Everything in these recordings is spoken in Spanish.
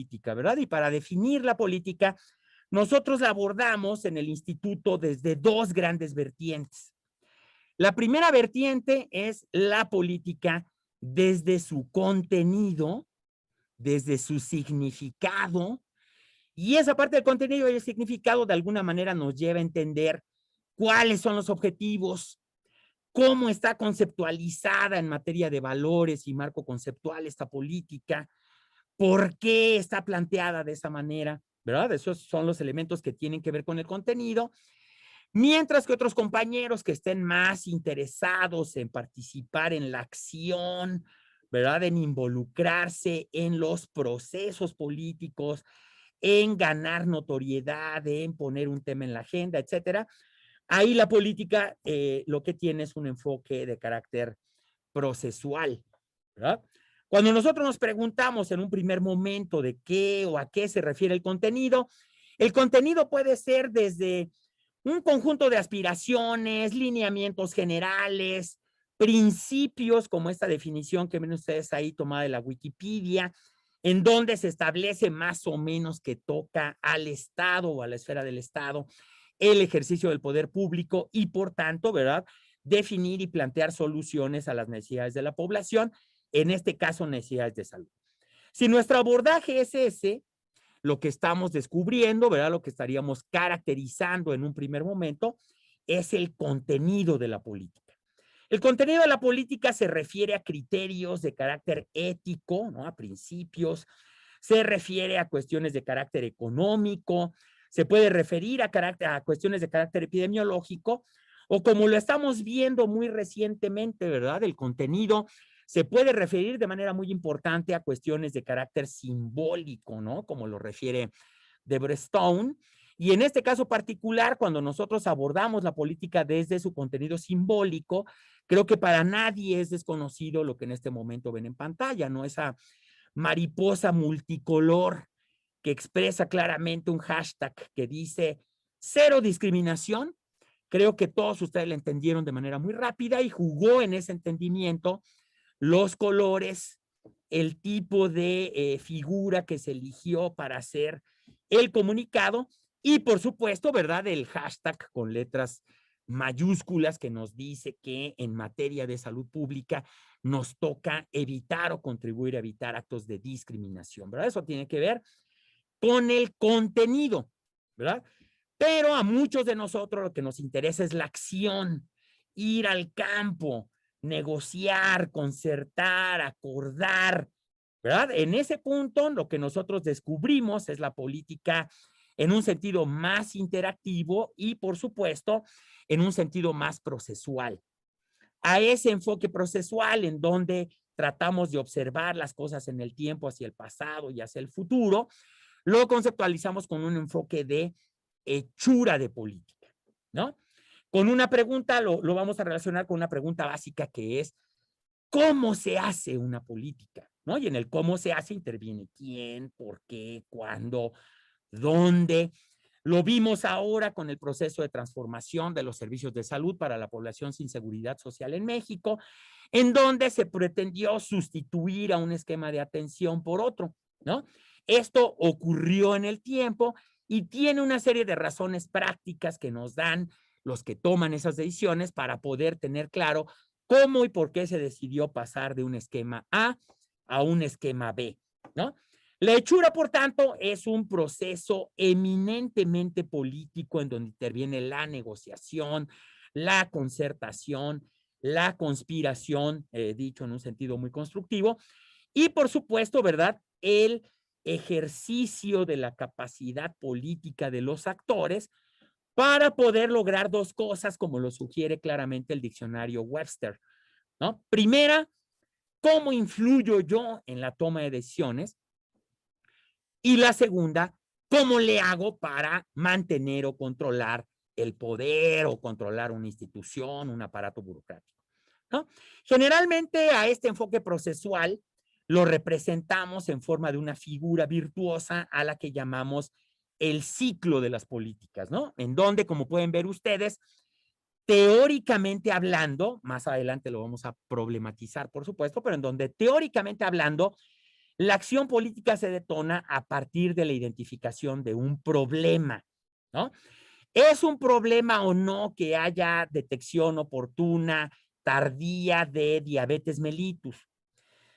política, ¿verdad? Y para definir la política, nosotros la abordamos en el instituto desde dos grandes vertientes. La primera vertiente es la política desde su contenido, desde su significado, y esa parte del contenido y el significado de alguna manera nos lleva a entender cuáles son los objetivos, cómo está conceptualizada en materia de valores y marco conceptual esta política, por qué está planteada de esa manera, ¿verdad? Esos son los elementos que tienen que ver con el contenido, mientras que otros compañeros que estén más interesados en participar en la acción, ¿verdad? En involucrarse en los procesos políticos, en ganar notoriedad, en poner un tema en la agenda, etcétera. Ahí la política lo que tiene es un enfoque de carácter procesual, ¿verdad? Cuando nosotros nos preguntamos en un primer momento de qué o a qué se refiere el contenido puede ser desde un conjunto de aspiraciones, lineamientos generales, principios, como esta definición que ven ustedes ahí tomada de la Wikipedia, en donde se establece más o menos que toca al Estado o a la esfera del Estado el ejercicio del poder público y, por tanto, ¿verdad?, definir y plantear soluciones a las necesidades de la población, en este caso necesidades de salud. Si nuestro abordaje es ese, lo que estamos descubriendo, ¿verdad?, lo que estaríamos caracterizando en un primer momento, es el contenido de la política. El contenido de la política se refiere a criterios de carácter ético, ¿no?, a principios, se refiere a cuestiones de carácter económico, se puede referir a cuestiones de carácter epidemiológico, o como lo estamos viendo muy recientemente, ¿verdad? El contenido se puede referir de manera muy importante a cuestiones de carácter simbólico, ¿no? Como lo refiere Deborah Stone. Y en este caso particular, cuando nosotros abordamos la política desde su contenido simbólico, creo que para nadie es desconocido lo que en este momento ven en pantalla, ¿no? Esa mariposa multicolor que expresa claramente un hashtag que dice cero discriminación. Creo que todos ustedes lo entendieron de manera muy rápida y jugó en ese entendimiento los colores, el tipo de figura que se eligió para hacer el comunicado y, por supuesto, ¿verdad?, el hashtag con letras mayúsculas que nos dice que en materia de salud pública nos toca evitar o contribuir a evitar actos de discriminación, ¿verdad? Eso tiene que ver con el contenido, ¿verdad? Pero a muchos de nosotros lo que nos interesa es la acción, ir al campo, negociar, concertar, acordar, ¿verdad? En ese punto lo que nosotros descubrimos es la política en un sentido más interactivo y, por supuesto, en un sentido más procesual. A ese enfoque procesual en donde tratamos de observar las cosas en el tiempo, hacia el pasado y hacia el futuro, lo conceptualizamos con un enfoque de hechura de política, ¿no? Con una pregunta, lo vamos a relacionar con una pregunta básica que es, ¿cómo se hace una política? ¿No? Y en el cómo se hace interviene quién, por qué, cuándo, dónde. Lo vimos ahora con el proceso de transformación de los servicios de salud para la población sin seguridad social en México, en donde se pretendió sustituir a un esquema de atención por otro, ¿no? Esto ocurrió en el tiempo y tiene una serie de razones prácticas que nos dan los que toman esas decisiones para poder tener claro cómo y por qué se decidió pasar de un esquema A un esquema B, ¿no? La hechura, por tanto, es un proceso eminentemente político en donde interviene la negociación, la concertación, la conspiración, dicho en un sentido muy constructivo, y por supuesto, ¿verdad?, el ejercicio de la capacidad política de los actores para poder lograr dos cosas, como lo sugiere claramente el diccionario Webster, ¿no? Primera, ¿cómo influyo yo en la toma de decisiones? Y la segunda, ¿cómo le hago para mantener o controlar el poder o controlar una institución, un aparato burocrático, ¿no? Generalmente a este enfoque procesual lo representamos en forma de una figura virtuosa a la que llamamos el ciclo de las políticas, ¿no? En donde, como pueden ver ustedes, teóricamente hablando, más adelante lo vamos a problematizar, por supuesto, pero en donde teóricamente hablando, La acción política se detona a partir de la identificación de un problema, ¿no? ¿Es un problema o no que haya detección oportuna, tardía de diabetes mellitus?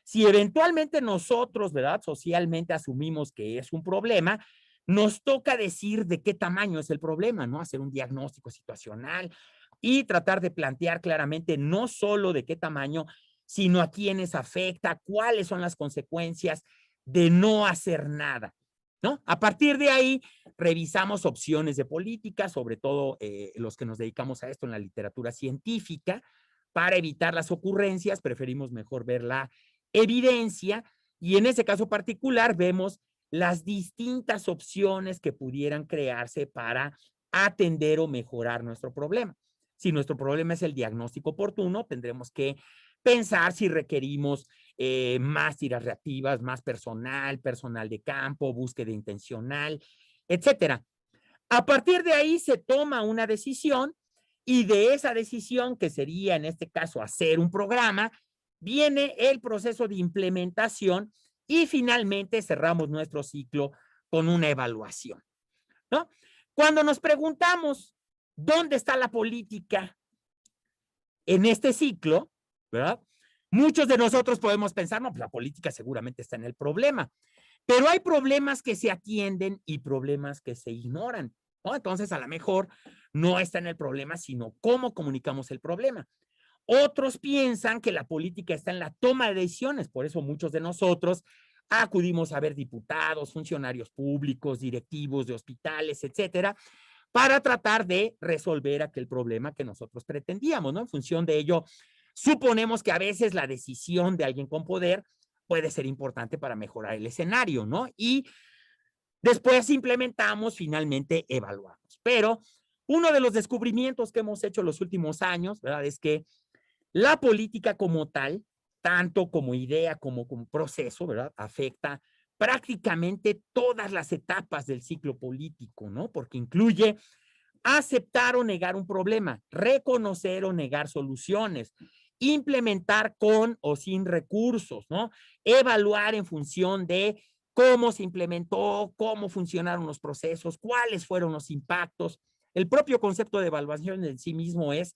Si eventualmente nosotros, ¿verdad? Socialmente asumimos que es un problema, nos toca decir de qué tamaño es el problema, ¿no? Hacer un diagnóstico situacional y tratar de plantear claramente no solo de qué tamaño, sino a quiénes afecta, cuáles son las consecuencias de no hacer nada, ¿no? A partir de ahí, revisamos opciones de política, sobre todo los que nos dedicamos a esto en la literatura científica. Para evitar las ocurrencias, preferimos mejor ver la evidencia y en ese caso particular vemos las distintas opciones que pudieran crearse para atender o mejorar nuestro problema. Si nuestro problema es el diagnóstico oportuno, tendremos que pensar si requerimos más tiras reactivas, más personal, personal de campo, búsqueda intencional, etcétera. A partir de ahí se toma una decisión y de esa decisión, que sería en este caso hacer un programa, viene el proceso de implementación y finalmente cerramos nuestro ciclo con una evaluación, ¿no? Cuando nos preguntamos dónde está la política en este ciclo, ¿verdad? Muchos de nosotros podemos pensar, no, pues la política seguramente está en el problema, pero hay problemas que se atienden y problemas que se ignoran, ¿no? Entonces, a lo mejor no está en el problema, sino cómo comunicamos el problema. Otros piensan que la política está en la toma de decisiones, por eso muchos de nosotros acudimos a ver diputados, funcionarios públicos, directivos de hospitales, etcétera, para tratar de resolver aquel problema que nosotros pretendíamos, ¿no? En función de ello, suponemos que a veces la decisión de alguien con poder puede ser importante para mejorar el escenario, ¿no? Y después implementamos, finalmente evaluamos. Pero uno de los descubrimientos que hemos hecho en los últimos años, ¿verdad? Es que la política como tal, tanto como idea como proceso, ¿verdad? Afecta prácticamente todas las etapas del ciclo político, ¿no? Porque incluye aceptar o negar un problema, reconocer o negar soluciones, implementar con o sin recursos, ¿no? Evaluar en función de cómo se implementó, cómo funcionaron los procesos, cuáles fueron los impactos. El propio concepto de evaluación en sí mismo es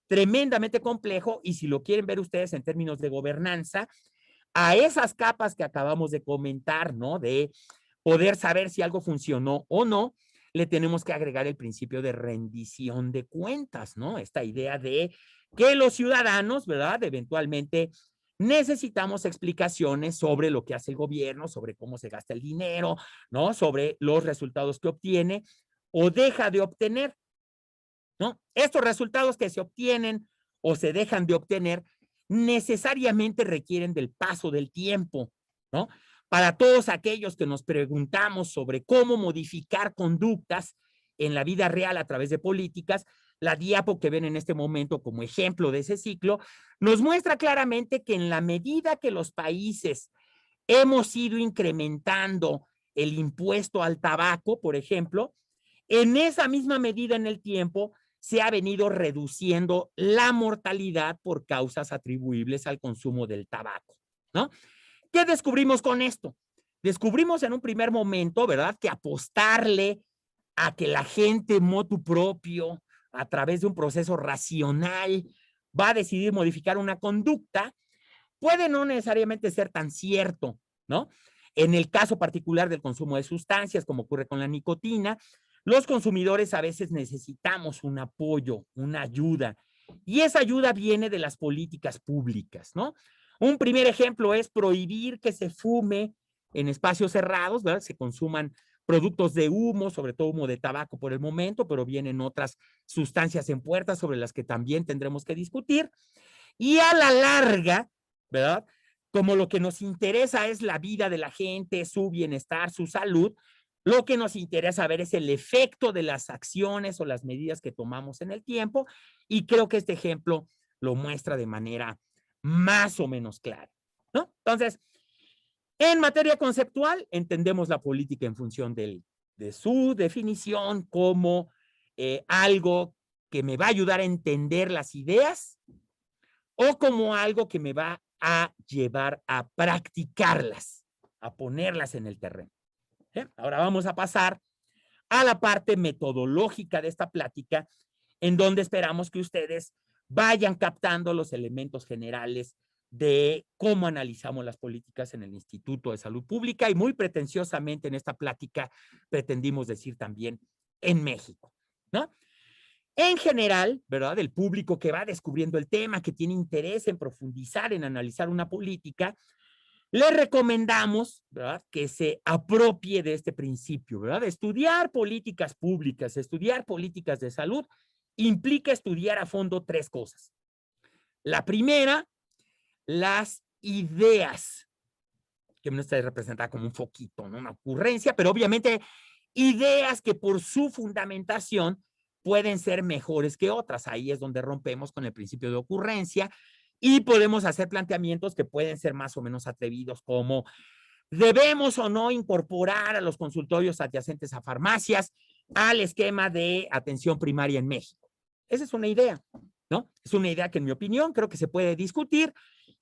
tremendamente complejo y si lo quieren ver ustedes en términos de gobernanza, a esas capas que acabamos de comentar, ¿no? De poder saber si algo funcionó o no, le tenemos que agregar el principio de rendición de cuentas, ¿no? Esta idea de que los ciudadanos, ¿verdad? Eventualmente necesitamos explicaciones sobre lo que hace el gobierno, sobre cómo se gasta el dinero, ¿no? Sobre los resultados que obtiene o deja de obtener, ¿no? Estos resultados que se obtienen o se dejan de obtener necesariamente requieren del paso del tiempo, ¿no? Para todos aquellos que nos preguntamos sobre cómo modificar conductas en la vida real a través de políticas, la diapo que ven en este momento como ejemplo de ese ciclo, nos muestra claramente que en la medida que los países hemos ido incrementando el impuesto al tabaco, por ejemplo, en esa misma medida en el tiempo se ha venido reduciendo la mortalidad por causas atribuibles al consumo del tabaco, ¿no? ¿Qué descubrimos con esto? Descubrimos en un primer momento, ¿verdad?, que apostarle a que la gente motu propio, a través de un proceso racional, va a decidir modificar una conducta, puede no necesariamente ser tan cierto, ¿no? En el caso particular del consumo de sustancias, como ocurre con la nicotina, los consumidores a veces necesitamos un apoyo, una ayuda, y esa ayuda viene de las políticas públicas, ¿no? Un primer ejemplo es prohibir que se fume en espacios cerrados, ¿verdad? Se consuman productos de humo, sobre todo humo de tabaco por el momento, pero vienen otras sustancias en puerta sobre las que también tendremos que discutir. Y a la larga, ¿verdad? Como lo que nos interesa es la vida de la gente, su bienestar, su salud, lo que nos interesa ver es el efecto de las acciones o las medidas que tomamos en el tiempo y creo que este ejemplo lo muestra de manera más o menos clara, ¿no? Entonces, en materia conceptual, entendemos la política en función de su definición como algo que me va a ayudar a entender las ideas o como algo que me va a llevar a practicarlas, a ponerlas en el terreno. Ahora vamos a pasar a la parte metodológica de esta plática, en donde esperamos que ustedes vayan captando los elementos generales de cómo analizamos las políticas en el Instituto de Salud Pública y muy pretenciosamente en esta plática pretendimos decir también en México, ¿no? En general, ¿verdad? El público que va descubriendo el tema, que tiene interés en profundizar, en analizar una política, le recomendamos, ¿verdad?, que se apropie de este principio, ¿verdad? Estudiar políticas públicas, estudiar políticas de salud, implica estudiar a fondo tres cosas. La primera, las ideas, que no está representada como un foquito, ¿no? Una ocurrencia, pero obviamente ideas que por su fundamentación pueden ser mejores que otras. Ahí es donde rompemos con el principio de ocurrencia y podemos hacer planteamientos que pueden ser más o menos atrevidos, como debemos o no incorporar a los consultorios adyacentes a farmacias al esquema de atención primaria en México. Esa es una idea, ¿no? Es una idea que en mi opinión creo que se puede discutir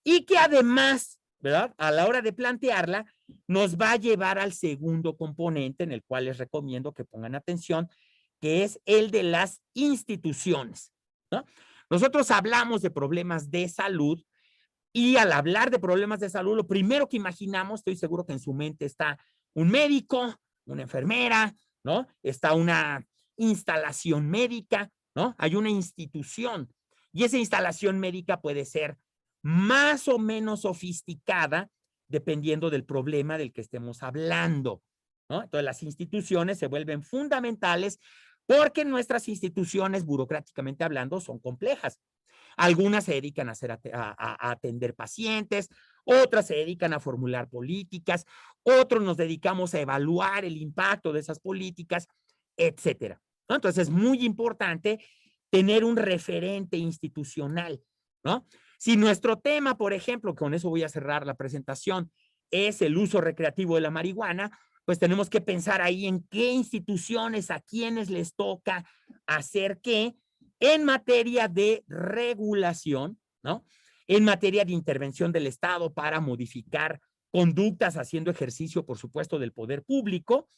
y que además, ¿verdad?, a la hora de plantearla, nos va a llevar al segundo componente en el cual les recomiendo que pongan atención, que es el de las instituciones, ¿no? Nosotros hablamos de problemas de salud y al hablar de problemas de salud, lo primero que imaginamos, estoy seguro que en su mente está un médico, una enfermera, ¿no? Está una instalación médica, ¿no? Hay una institución y esa instalación médica puede ser más o menos sofisticada dependiendo del problema del que estemos hablando, ¿no? Entonces las instituciones se vuelven fundamentales porque nuestras instituciones, burocráticamente hablando, son complejas. Algunas se dedican a atender pacientes, otras se dedican a formular políticas, otros nos dedicamos a evaluar el impacto de esas políticas, etcétera, ¿no? Entonces es muy importante tener un referente institucional, ¿no? Si nuestro tema, por ejemplo, con eso voy a cerrar la presentación, es el uso recreativo de la marihuana, pues tenemos que pensar ahí en qué instituciones, a quiénes les toca hacer qué en materia de regulación, ¿no? En materia de intervención del Estado para modificar conductas haciendo ejercicio, por supuesto, del poder público.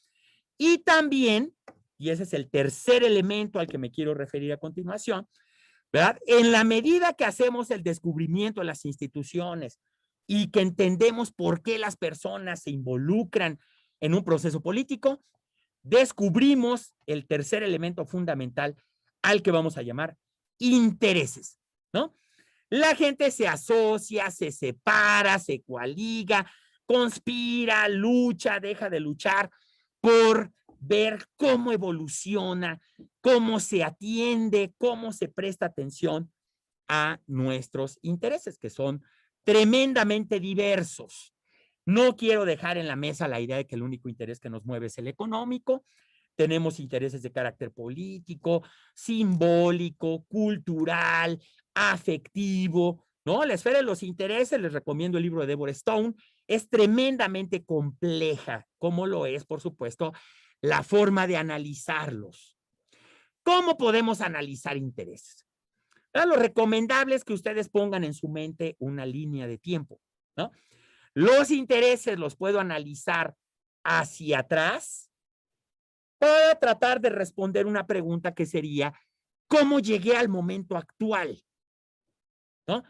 Y también, y ese es el tercer elemento al que me quiero referir a continuación, ¿verdad? En la medida que hacemos el descubrimiento de las instituciones y que entendemos por qué las personas se involucran en un proceso político, descubrimos el tercer elemento fundamental al que vamos a llamar intereses, ¿no? La gente se asocia, se separa, se coaliga, conspira, lucha, deja de luchar por ver cómo evoluciona, cómo se atiende, cómo se presta atención a nuestros intereses, que son tremendamente diversos. No quiero dejar en la mesa la idea de que el único interés que nos mueve es el económico. Tenemos intereses de carácter político, simbólico, cultural, afectivo, ¿no? La esfera de los intereses, les recomiendo el libro de Deborah Stone, es tremendamente compleja, como lo es, por supuesto, la forma de analizarlos. ¿Cómo podemos analizar intereses? Lo recomendable es que ustedes pongan en su mente una línea de tiempo, ¿no? Los intereses los puedo analizar hacia atrás para tratar de responder una pregunta que sería, ¿cómo llegué al momento actual? ¿No?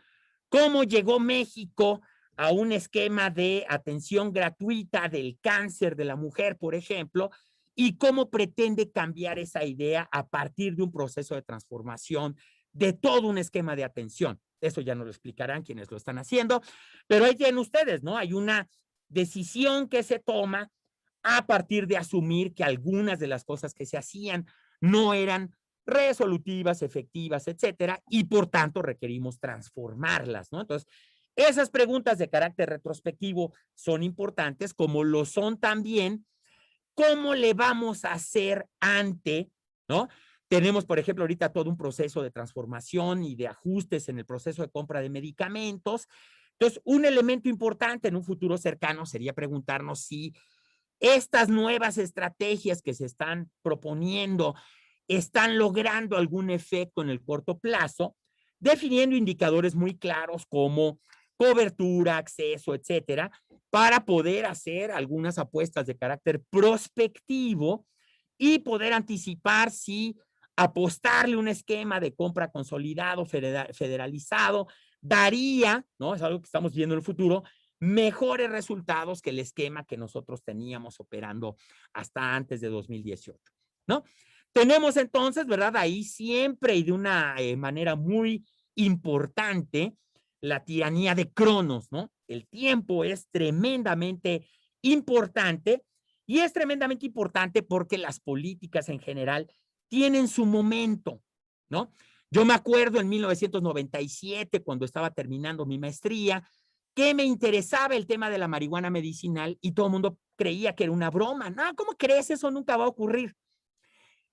¿Cómo llegó México a un esquema de atención gratuita del cáncer de la mujer, por ejemplo, y cómo pretende cambiar esa idea a partir de un proceso de transformación de todo un esquema de atención? Eso ya nos lo explicarán quienes lo están haciendo, pero ahí tienen ustedes, ¿no? Hay una decisión que se toma a partir de asumir que algunas de las cosas que se hacían no eran resolutivas, efectivas, etcétera, y por tanto requerimos transformarlas, ¿no? Entonces, esas preguntas de carácter retrospectivo son importantes, como lo son también cómo le vamos a hacer ante, ¿no? Tenemos, por ejemplo, ahorita todo un proceso de transformación y de ajustes en el proceso de compra de medicamentos. Entonces, un elemento importante en un futuro cercano sería preguntarnos si estas nuevas estrategias que se están proponiendo están logrando algún efecto en el corto plazo, definiendo indicadores muy claros como cobertura, acceso, etcétera, para poder hacer algunas apuestas de carácter prospectivo y poder anticipar si apostarle un esquema de compra consolidado, federalizado, daría, ¿no? Es algo que estamos viendo en el futuro, mejores resultados que el esquema que nosotros teníamos operando hasta antes de 2018, ¿no? Tenemos entonces, ¿verdad? Ahí siempre y de una manera muy importante la tiranía de Cronos, ¿no? El tiempo es tremendamente importante y es tremendamente importante porque las políticas en general tienen su momento, ¿no? Yo me acuerdo en 1997, cuando estaba terminando mi maestría, que me interesaba el tema de la marihuana medicinal y todo el mundo creía que era una broma. No, ¿cómo crees? Eso nunca va a ocurrir.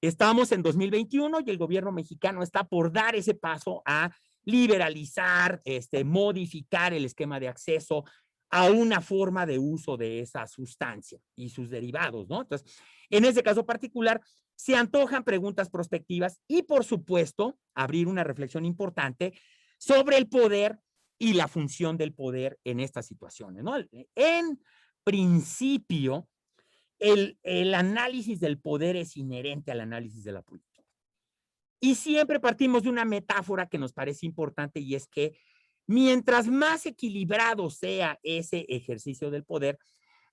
Estamos en 2021 y el gobierno mexicano está por dar ese paso a liberalizar, modificar el esquema de acceso a una forma de uso de esa sustancia y sus derivados, ¿no? Entonces, en ese caso particular, se antojan preguntas prospectivas y, por supuesto, abrir una reflexión importante sobre el poder y la función del poder en estas situaciones, ¿no? En principio, el análisis del poder es inherente al análisis de la política. Y siempre partimos de una metáfora que nos parece importante y es que mientras más equilibrado sea ese ejercicio del poder,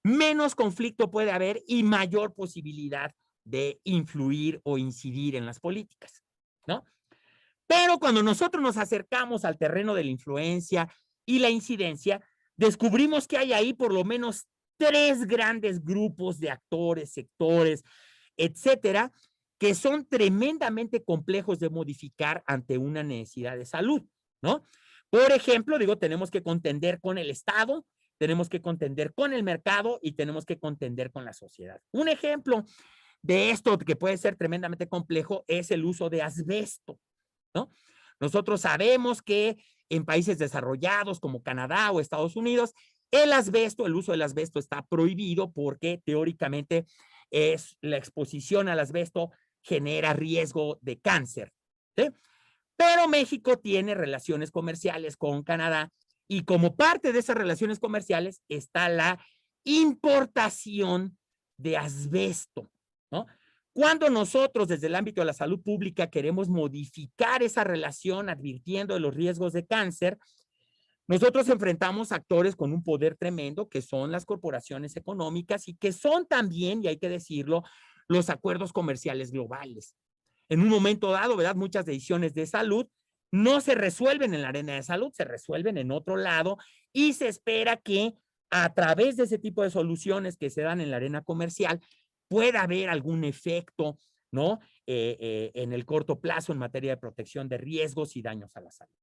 menos conflicto puede haber y mayor posibilidad de influir o incidir en las políticas, ¿no? Pero cuando nosotros nos acercamos al terreno de la influencia y la incidencia, descubrimos que hay ahí por lo menos tres grandes grupos de actores, sectores, etcétera, que son tremendamente complejos de modificar ante una necesidad de salud, ¿no? Por ejemplo, digo, tenemos que contender con el Estado, tenemos que contender con el mercado y tenemos que contender con la sociedad. Un ejemplo de esto que puede ser tremendamente complejo es el uso de asbesto, ¿no? Nosotros sabemos que en países desarrollados como Canadá o Estados Unidos, el asbesto, el uso del asbesto está prohibido porque teóricamente es la exposición al asbesto genera riesgo de cáncer, ¿sí? Pero México tiene relaciones comerciales con Canadá y como parte de esas relaciones comerciales está la importación de asbesto, ¿no? Cuando nosotros desde el ámbito de la salud pública queremos modificar esa relación advirtiendo de los riesgos de cáncer, nosotros enfrentamos actores con un poder tremendo que son las corporaciones económicas y que son también, y hay que decirlo, los acuerdos comerciales globales. En un momento dado, ¿verdad? Muchas decisiones de salud no se resuelven en la arena de salud, se resuelven en otro lado y se espera que a través de ese tipo de soluciones que se dan en la arena comercial pueda haber algún efecto, ¿no? En el corto plazo en materia de protección de riesgos y daños a la salud.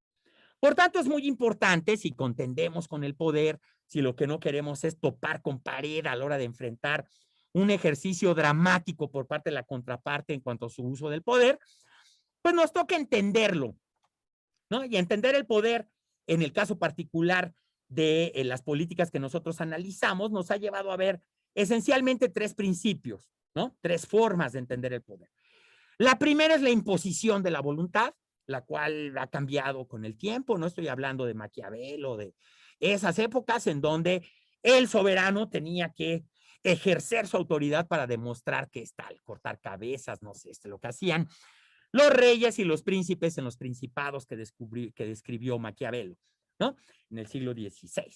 Por tanto, es muy importante si contendemos con el poder, si lo que no queremos es topar con pared a la hora de enfrentar un ejercicio dramático por parte de la contraparte en cuanto a su uso del poder, pues nos toca entenderlo, ¿no? Y entender el poder en el caso particular de las políticas que nosotros analizamos nos ha llevado a ver esencialmente tres principios, ¿no? Tres formas de entender el poder. La primera es la imposición de la voluntad, la cual ha cambiado con el tiempo. No estoy hablando de Maquiavelo, de esas épocas en donde el soberano tenía que ejercer su autoridad para demostrar que es tal, cortar cabezas, no sé, lo que hacían los reyes y los príncipes en los principados que describió Maquiavelo, ¿no? En el siglo XVI.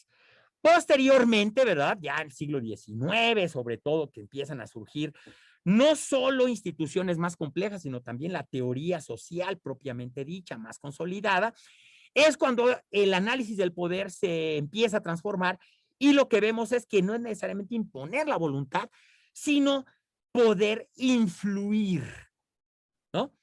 Posteriormente, ¿verdad? Ya en el siglo XIX, sobre todo, que empiezan a surgir no solo instituciones más complejas, sino también la teoría social propiamente dicha, más consolidada, es cuando el análisis del poder se empieza a transformar y lo que vemos es que no es necesariamente imponer la voluntad, sino poder influir, ¿no?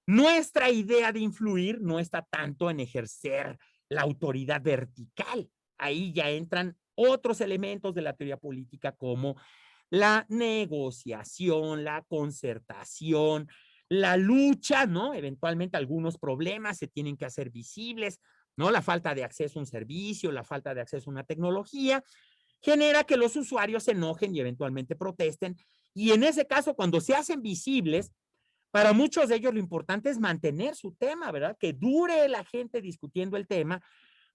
Nuestra idea de influir no está tanto en ejercer la autoridad vertical. Ahí ya entran otros elementos de la teoría política como la negociación, la concertación, la lucha, ¿no? Eventualmente algunos problemas se tienen que hacer visibles, ¿no? La falta de acceso a un servicio, la falta de acceso a una tecnología, genera que los usuarios se enojen y eventualmente protesten. Y en ese caso, cuando se hacen visibles, para muchos de ellos lo importante es mantener su tema, ¿verdad? Que dure la gente discutiendo el tema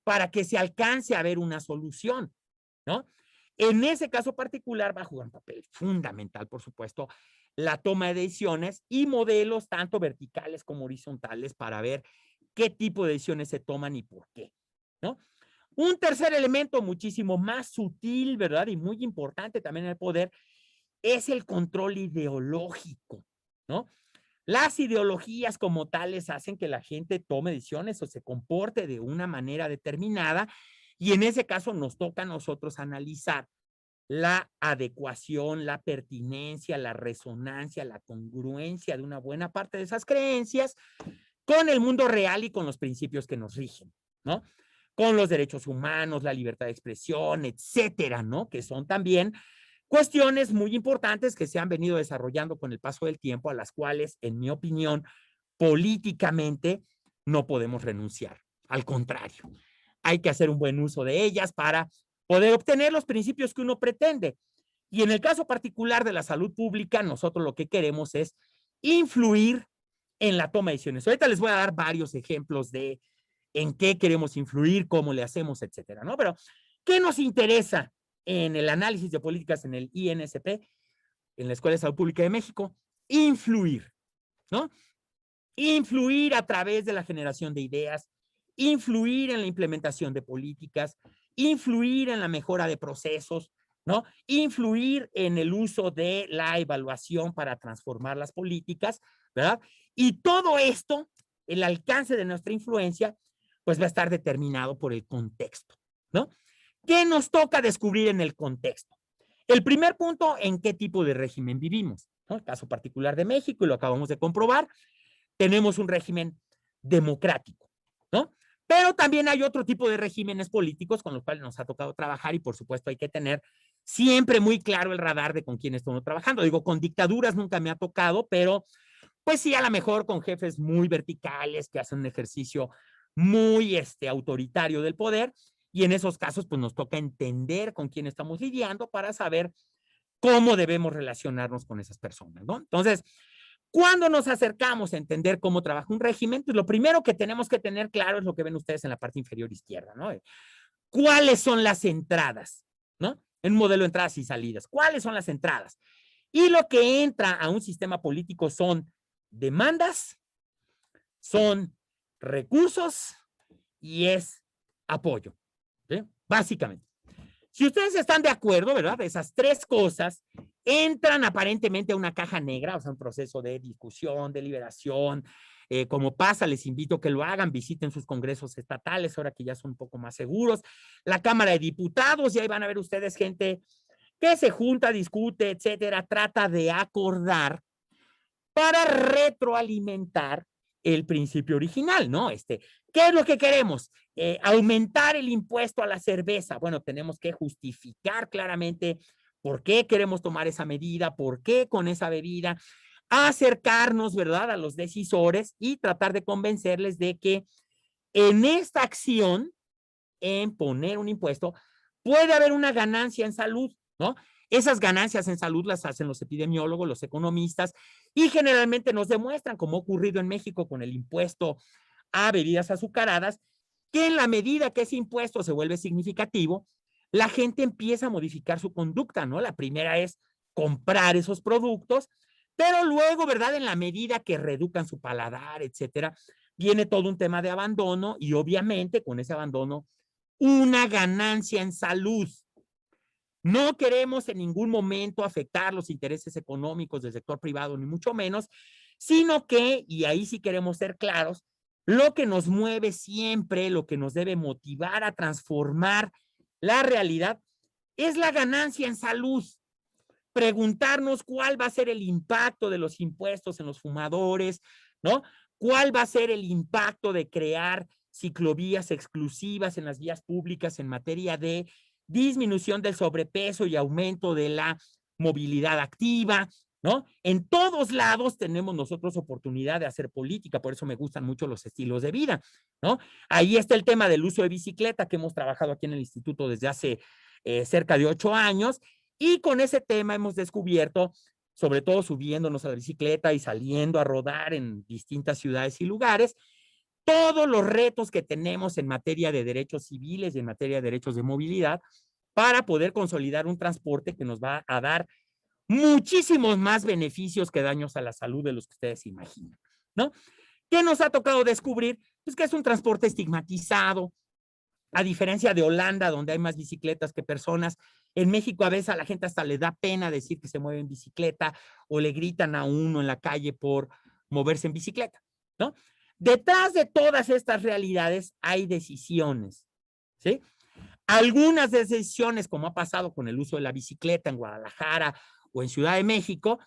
para que se alcance a ver una solución, ¿no? En ese caso particular va a jugar un papel fundamental, por supuesto, la toma de decisiones y modelos tanto verticales como horizontales para ver qué tipo de decisiones se toman y por qué, ¿no? Un tercer elemento muchísimo más sutil, ¿verdad? Y muy importante también en el poder es el control ideológico, ¿no? Las ideologías como tales hacen que la gente tome decisiones o se comporte de una manera determinada y en ese caso nos toca a nosotros analizar la adecuación, la pertinencia, la resonancia, la congruencia de una buena parte de esas creencias con el mundo real y con los principios que nos rigen, ¿no? Con los derechos humanos, la libertad de expresión, etcétera, ¿no? Que son también cuestiones muy importantes que se han venido desarrollando con el paso del tiempo, a las cuales, en mi opinión, políticamente no podemos renunciar. Al contrario, hay que hacer un buen uso de ellas para poder obtener los principios que uno pretende. Y en el caso particular de la salud pública, nosotros lo que queremos es influir en la toma de decisiones. Ahorita les voy a dar varios ejemplos de en qué queremos influir, cómo le hacemos, etcétera, ¿no? Pero, ¿qué nos interesa en el análisis de políticas en el INSP, en la Escuela de Salud Pública de México? Influir, ¿no? Influir a través de la generación de ideas, influir en la implementación de políticas, influir en la mejora de procesos, ¿no? Influir en el uso de la evaluación para transformar las políticas, ¿verdad? Y todo esto, el alcance de nuestra influencia, pues va a estar determinado por el contexto, ¿no? ¿Qué nos toca descubrir en el contexto? El primer punto, ¿en qué tipo de régimen vivimos? ¿No? El caso particular de México, y lo acabamos de comprobar, tenemos un régimen democrático, ¿no? Pero también hay otro tipo de regímenes políticos con los cuales nos ha tocado trabajar y por supuesto hay que tener siempre muy claro el radar de con quién estamos trabajando. Digo, con dictaduras nunca me ha tocado, pero pues sí, a lo mejor con jefes muy verticales que hacen un ejercicio muy autoritario del poder y en esos casos pues nos toca entender con quién estamos lidiando para saber cómo debemos relacionarnos con esas personas, ¿no? Entonces, cuando nos acercamos a entender cómo trabaja un régimen, pues lo primero que tenemos que tener claro es lo que ven ustedes en la parte inferior izquierda, ¿no? ¿Cuáles son las entradas, ¿no? En un modelo de entradas y salidas. ¿Cuáles son las entradas? Y lo que entra a un sistema político son demandas, son recursos y es apoyo, ¿sí? Básicamente. Si ustedes están de acuerdo, ¿verdad? Esas tres cosas entran aparentemente a una caja negra, o sea, un proceso de discusión, deliberación. Como pasa, les invito a que lo hagan, visiten sus congresos estatales, ahora que ya son un poco más seguros. La Cámara de Diputados, y ahí van a ver ustedes gente que se junta, discute, etcétera, trata de acordar para retroalimentar el principio original, ¿no? ¿Qué es lo que queremos? Aumentar el impuesto a la cerveza. Bueno, tenemos que justificar claramente por qué queremos tomar esa medida, por qué con esa bebida, acercarnos, ¿verdad?, a los decisores y tratar de convencerles de que en esta acción, en poner un impuesto, puede haber una ganancia en salud, ¿no? Esas ganancias en salud las hacen los epidemiólogos, los economistas, y generalmente nos demuestran, como ha ocurrido en México con el impuesto a bebidas azucaradas, que en la medida que ese impuesto se vuelve significativo, la gente empieza a modificar su conducta, ¿no? La primera es comprar esos productos, pero luego, ¿verdad? En la medida que reeducan su paladar, etcétera, viene todo un tema de abandono y obviamente con ese abandono una ganancia en salud. No queremos en ningún momento afectar los intereses económicos del sector privado, ni mucho menos, sino que, y ahí sí queremos ser claros, lo que nos mueve siempre, lo que nos debe motivar a transformar la realidad es la ganancia en salud. Preguntarnos cuál va a ser el impacto de los impuestos en los fumadores, ¿no? ¿Cuál va a ser el impacto de crear ciclovías exclusivas en las vías públicas en materia de disminución del sobrepeso y aumento de la movilidad activa, ¿no? En todos lados tenemos nosotros oportunidad de hacer política, por eso me gustan mucho los estilos de vida, ¿no? Ahí está el tema del uso de bicicleta que hemos trabajado aquí en el instituto desde hace cerca de 8 años y con ese tema hemos descubierto, sobre todo subiéndonos a la bicicleta y saliendo a rodar en distintas ciudades y lugares, todos los retos que tenemos en materia de derechos civiles y en materia de derechos de movilidad, para poder consolidar un transporte que nos va a dar muchísimos más beneficios que daños a la salud de los que ustedes imaginan, ¿no? ¿Qué nos ha tocado descubrir? Pues que es un transporte estigmatizado, a diferencia de Holanda, donde hay más bicicletas que personas. En México a veces a la gente hasta le da pena decir que se mueve en bicicleta o le gritan a uno en la calle por moverse en bicicleta, ¿no? Detrás de todas estas realidades hay decisiones, ¿sí? Algunas decisiones, como ha pasado con el uso de la bicicleta en Guadalajara o en Ciudad de México,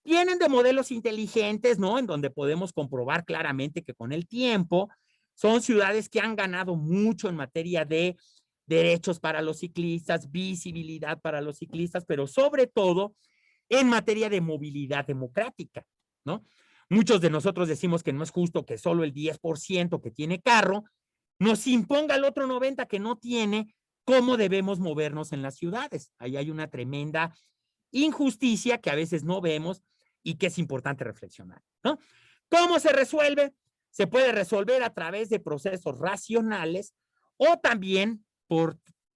vienen de modelos inteligentes, ¿no? En donde podemos comprobar claramente que con el tiempo son ciudades que han ganado mucho en materia de derechos para los ciclistas, visibilidad para los ciclistas, pero sobre todo en materia de movilidad democrática, ¿no? Muchos de nosotros decimos que no es justo que solo el 10% que tiene carro nos imponga al otro 90% que no tiene cómo debemos movernos en las ciudades. Ahí hay una tremenda injusticia que a veces no vemos y que es importante reflexionar, ¿no? ¿Cómo se resuelve? Se puede resolver a través de procesos racionales o también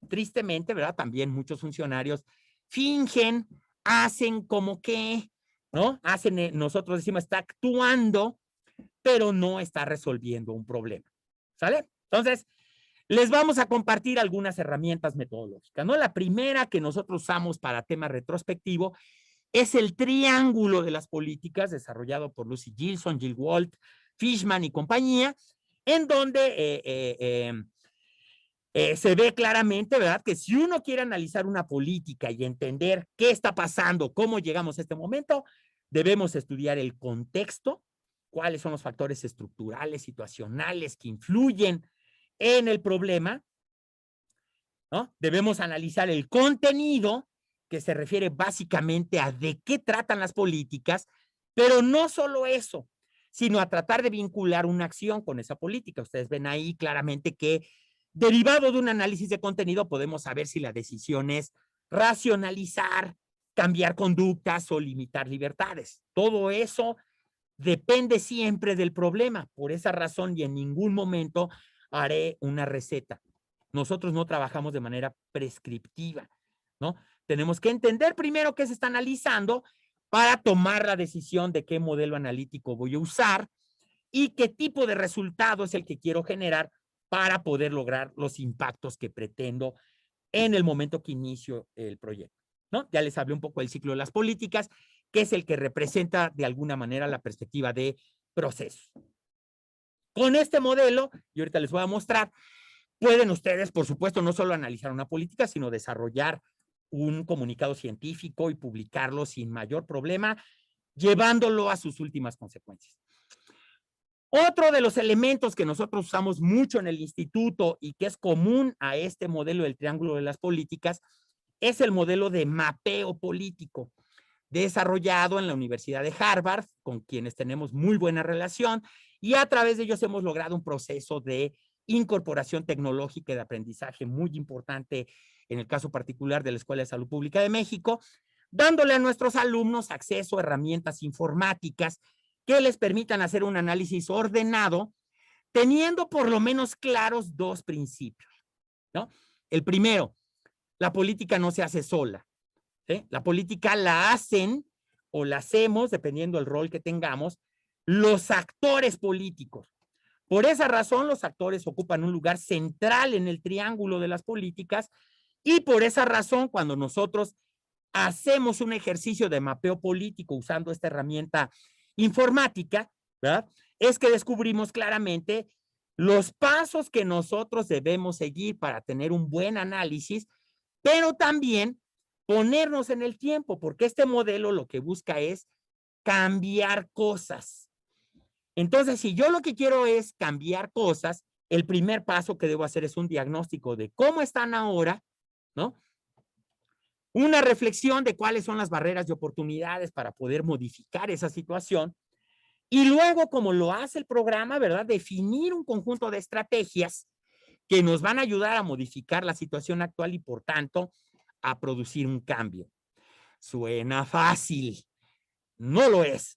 tristemente, ¿verdad? También muchos funcionarios fingen, hacen como que, ¿no? Nosotros decimos, está actuando, pero no está resolviendo un problema, ¿sale? Entonces, les vamos a compartir algunas herramientas metodológicas, ¿no? La primera que nosotros usamos para tema retrospectivo es el triángulo de las políticas desarrollado por Lucy Gilson, Jill Walt, Fishman y compañía, en donde se ve claramente, ¿verdad?, que si uno quiere analizar una política y entender qué está pasando, cómo llegamos a este momento, debemos estudiar el contexto, cuáles son los factores estructurales, situacionales que influyen en el problema, ¿no? Debemos analizar el contenido, que se refiere básicamente a de qué tratan las políticas, pero no solo eso, sino a tratar de vincular una acción con esa política. Ustedes ven ahí claramente que derivado de un análisis de contenido podemos saber si la decisión es racionalizar, cambiar conductas o limitar libertades. Todo eso depende siempre del problema. Por esa razón y en ningún momento haré una receta. Nosotros no trabajamos de manera prescriptiva, ¿no? Tenemos que entender primero qué se está analizando para tomar la decisión de qué modelo analítico voy a usar y qué tipo de resultado es el que quiero generar para poder lograr los impactos que pretendo en el momento que inicio el proyecto, ¿no? Ya les hablé un poco del ciclo de las políticas, que es el que representa de alguna manera la perspectiva de procesos. Con este modelo, y ahorita les voy a mostrar, pueden ustedes, por supuesto, no solo analizar una política, sino desarrollar un comunicado científico y publicarlo sin mayor problema, llevándolo a sus últimas consecuencias. Otro de los elementos que nosotros usamos mucho en el instituto y que es común a este modelo del triángulo de las políticas es el modelo de mapeo político, desarrollado en la Universidad de Harvard, con quienes tenemos muy buena relación, y a través de ellos hemos logrado un proceso de incorporación tecnológica y de aprendizaje muy importante en el caso particular de la Escuela de Salud Pública de México, dándole a nuestros alumnos acceso a herramientas informáticas que les permitan hacer un análisis ordenado, teniendo por lo menos claros dos principios, ¿no? El primero, la política no se hace sola, ¿sí? La política la hacen o la hacemos, dependiendo del rol que tengamos, los actores políticos. Por esa razón, los actores ocupan un lugar central en el triángulo de las políticas y por esa razón, cuando nosotros hacemos un ejercicio de mapeo político usando esta herramienta informática, ¿verdad?, es que descubrimos claramente los pasos que nosotros debemos seguir para tener un buen análisis, pero también ponernos en el tiempo, porque este modelo lo que busca es cambiar cosas. Entonces, si yo lo que quiero es cambiar cosas, el primer paso que debo hacer es un diagnóstico de cómo están ahora, ¿no? Una reflexión de cuáles son las barreras y oportunidades para poder modificar esa situación. Y luego, como lo hace el programa, ¿verdad?, definir un conjunto de estrategias que nos van a ayudar a modificar la situación actual y, por tanto, a producir un cambio. Suena fácil. No lo es.